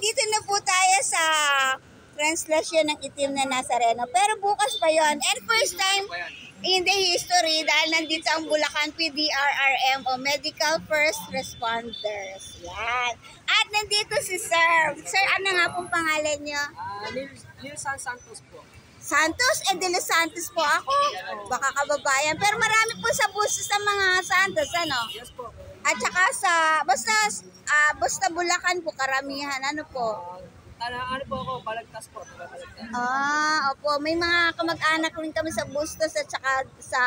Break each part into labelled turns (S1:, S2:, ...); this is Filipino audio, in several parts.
S1: nandito na po tayo sa translasyon ng itim na Nazareno. Pero bukas pa yon. And first time in the history dahil nandito ang Bulacan PDRRM o Medical First Responders. Yan. At nandito si Sir. Sir, ano nga pong pangalan niyo?
S2: Nilson Santos po.
S1: Santos? De Los Santos po ako. Baka kababayan. Pero marami po sa buso sa mga Santos, ano?
S2: Yes po.
S1: At saka sa, basta Bulacan po, karamihan. Ano po?
S2: Ano po ako? Balagtas po.
S1: Opo. May mga kamag-anak rin kami sa Bustos at saka sa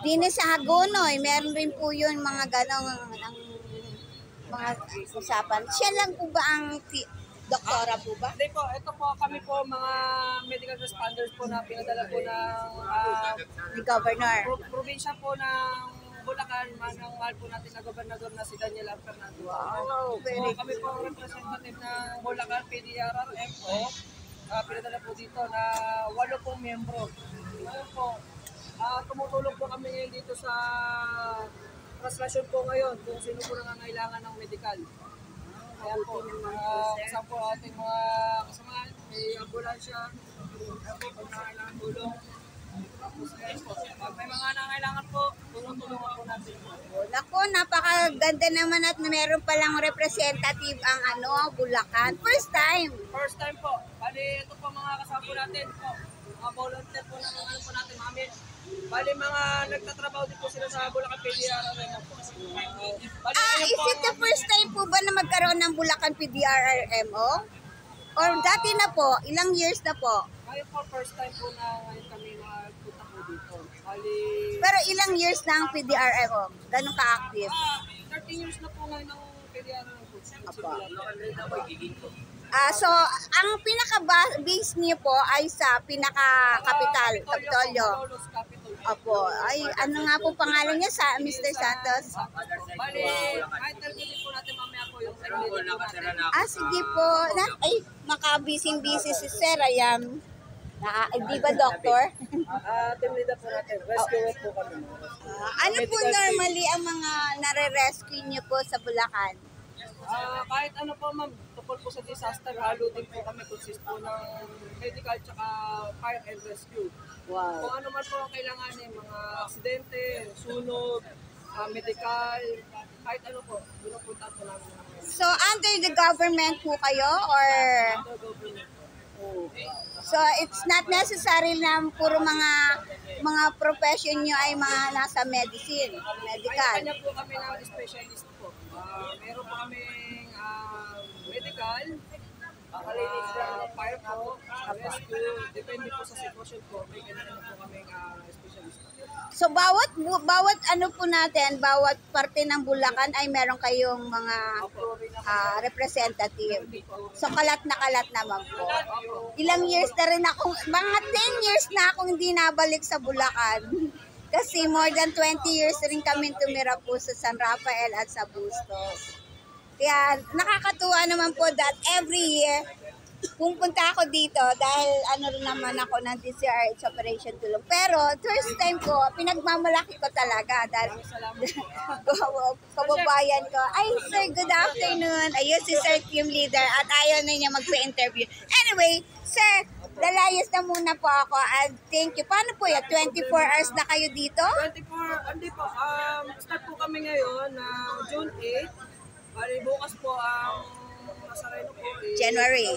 S1: Dine sa Hagonoy. Meron rin po yun mga ganong ang mga usapan. Siya lang po ba ang doktora po ba?
S2: Hindi po. Ito po kami po mga medical responders po na pinadala po ng
S1: Ni Governor.
S2: probinsya po ng Bulacan. Manang mahal po natin na gobernador na si Daniel Fernandez.
S1: Wow, very
S2: Kami po ang representative ng Bulacan PDRRM po. Pinadala po dito na 8 pong miyembro. Ngayon po, tumutulong po kami ngayon dito sa translasyon po ngayon kung sino po nangangailangan ng medical. Ayan po, kasama po ating mga kasamahan, may ambulansya, pag nangangailangan tulong. Tapos ngayon po, pag may mga nangangailangan po, tulungan po natin.
S1: Naku, napakaganda naman at meron palang representative ang Bulacan. First time.
S2: First time po, bali ito po mga kasama po natin po, mga volunteer po ng po natin, mami. Bali mga nagtatrabaho din po sila sa Bulacan PDRRM po.
S1: Is it the first time po ba na magkaroon ng Bulacan PDRRMO? Or dati na po? Ilang years na po?
S2: Ngayon po, first time po na ngayon kami nagpunta po dito. Bali,
S1: Pero ilang years na ang PDRMO? Ganun ka-active?
S2: 13 years na po ngayon ng PDRRM po.
S1: So, ang pinaka-base niyo po ay sa pinaka-capital, Kapitolyo. Opo. Ay, ano nga po pangalan niya sa Mr. Santos?
S2: Bali, ma-interview din po natin mamaya po yung team leader po natin.
S1: Sige po. Ay, makabising-busy si Sir. Ayan. Di ba, doktor?
S2: Team leader po natin. Rescue po kami.
S1: Ano po normally ang mga nare-rescue niyo po sa Bulacan?
S2: Kahit ano po ma'am, tungkol po sa disaster, halo din po kami consist po ng medical tsaka fire and rescue.
S1: Wow.
S2: Kung ano man po ang kailanganin, mga aksidente, sunog, medical, kahit ano po, pinupunta po namin.
S1: So, under the government po kayo or... So, it's not necessary na puro mga profession nyo ay mga nasa medicine, medical.
S2: Kanya po kami ng specialist po. Meron po kami medical, fire po, rescue, depende po sa sitwasyon po. May kanya po kami specialist.
S1: So, bawat po natin, bawat parte ng Bulacan ay meron kayong mga representative. So, kalat naman po. Ilang years na rin ako, mga 10 years na akong hindi nabalik sa Bulacan. Kasi more than 20 years rin kami tumira po sa San Rafael at sa Bustos. Kaya nakakatuwa naman po that every year, pupunta ako dito dahil rin naman ako ng DCRH Operation Tulong. Pero first time ko, pinagmamalaki ko talaga dahil kababayan ko. Ay, sir, good afternoon. Ayun si Sir Team Leader at ayaw na niya magpa-interview. Anyway, sir, lalayas na muna po ako and thank you. Paano po yan? 24 hours na kayo dito?
S2: 24, hindi po. Start po kami ngayon June 8. Bali, bukas po ang Nazareno po.
S1: January.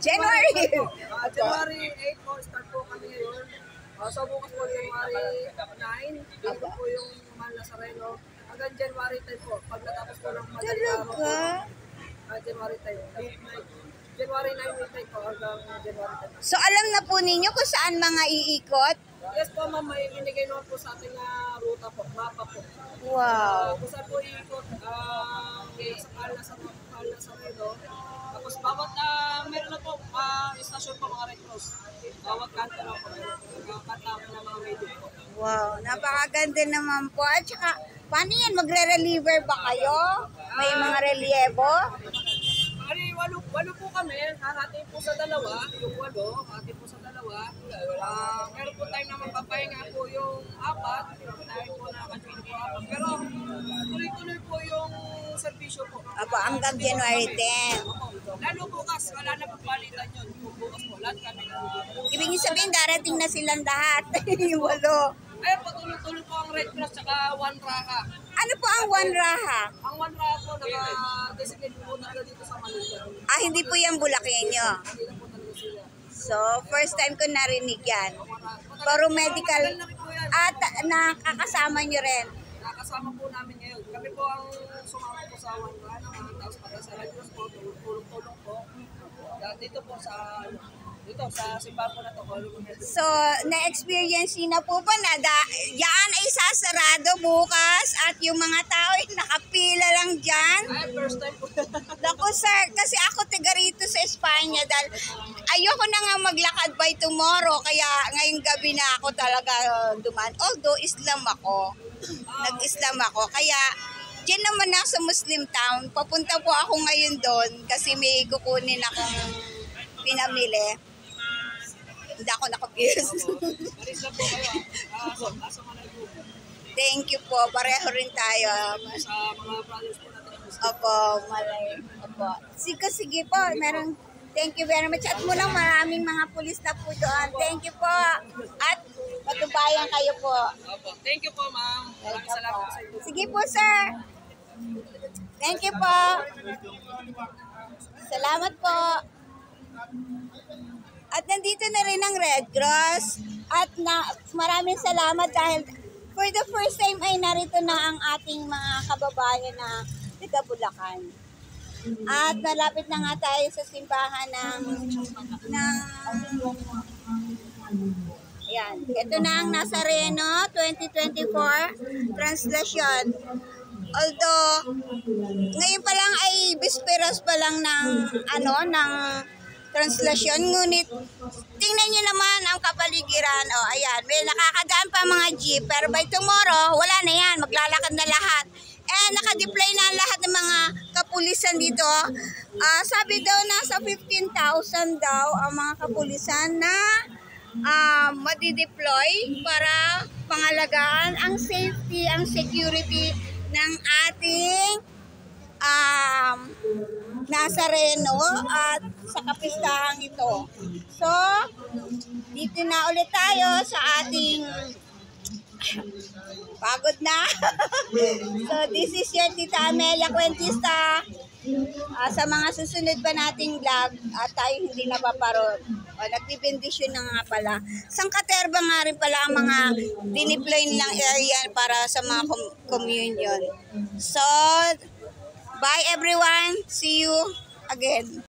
S2: January 8 po, start po kami ngayon. So bukas po January 9, dito po yung Mahal Nazareno. Hanggang January 10 po, pag natapos po ng madaling araw po. January 10. January 9 midnight po hanggang January 10.
S1: So alam na po ninyo kung saan mga iikot?
S2: Yes po ma'am, may binigay naman po sa ating ruta po, mapa po.
S1: Wow.
S2: Kung saan po iikot, sa Mahal Nazareno. Tapos bawat, meron na po, istasyon po mga Red Cross. Bawat kanto na po, kanta po ng mga medic po.
S1: Wow, napakaganda naman po. At saka, paano yan? Magre-reliever ba kayo? May mga relievo?
S2: Ari, walo po kami, hahatiin po sa dalawa, yung 8, hahatiin po sa dalawa. Meron po tayo naman papahinga po yung 4, tayo po na kanina po 4. Pero tuloy-tuloy po yung serbisyo po.
S1: Opo, hanggang January 10.
S2: Lalo bukas, wala na pagpalitan yun. Kung bukas po, lahat kami na.
S1: Ibig sabihin, darating na silang lahat. Yung 8.
S2: Ayun po, tulong-tulong po ang Red Cross tsaka One Raha.
S1: Ano po ang One Raha?
S2: Ang One Raha po, naka-designate po talaga dito sa Manila.
S1: Hindi po yung Bulakenyo.
S2: Hindi na po talaga sila.
S1: So, first time ko narinig yan. Pero medical,
S2: Matagal na rin po yan.
S1: at nakakasama nyo rin.
S2: Nakasama po namin ngayon. Kami po ang sumama po sa One Raha naman. Tapos pati sa Red Cross po, tulong-tulong po. Dito po sa simbahan po na to.
S1: So, na-experience niyo na po ba na yan ay sasarado bukas at yung mga tao ay nakapila lang dyan?
S2: Ay, first time po.
S1: Naku sir, kasi ako taga rito sa Espanya dahil ayoko na nga maglakad by tomorrow kaya ngayong gabi na ako talaga dumaan. Although Islam ako, nag-Islam ako, kaya dyan naman ako sa Muslim town. Papunta po ako ngayon doon kasi may kukunin akong pinamili. Hindi ako nakapiyos.
S2: Maris na po kayo. Asa Manaybo.
S1: Thank you po. Pareho rin tayo.
S2: Sa mga brothers po natin.
S1: Opo, malay. Opo. Sige po. Meron. Thank you very much. At mulang maraming mga pulis na po doon. Thank you po. At patubayan kayo po.
S2: Opo. Thank you po, ma'am. Maraming salamat sa inyo.
S1: Sige po, sir. Thank you po. Salamat po. At nandito na rin ang Red Cross. At maraming salamat dahil for the first time ay narito na ang ating mga kababayan na taga Bulacan. At malapit na nga tayo sa simbahan ayan. Ito na ang Nazareno 2024 translation. Although ngayon pa lang ay bisperas pa lang ng translasyon, ngunit tingnan nyo naman ang kapaligiran. Ayan, may nakakadaan pa mga jeep, pero by tomorrow, wala na yan, maglalakad na lahat. Naka-deploy na lahat ng mga kapulisan dito. Sabi daw nasa 15,000 daw ang mga kapulisan na madi-deploy para pangalagaan ang safety, ang security ng ating Nazareno at sa kapistahang ito. So, dito na ulit tayo sa ating pagod na. So, this is your Tita Amelia Cuentista. Sa mga susunod pa nating vlog, tayo hindi napaparod. Nagbibendisyon na nga pala. Sangkaterba nga rin pala ang mga diniploy nilang area para sa mga communion. So, bye everyone. See you again.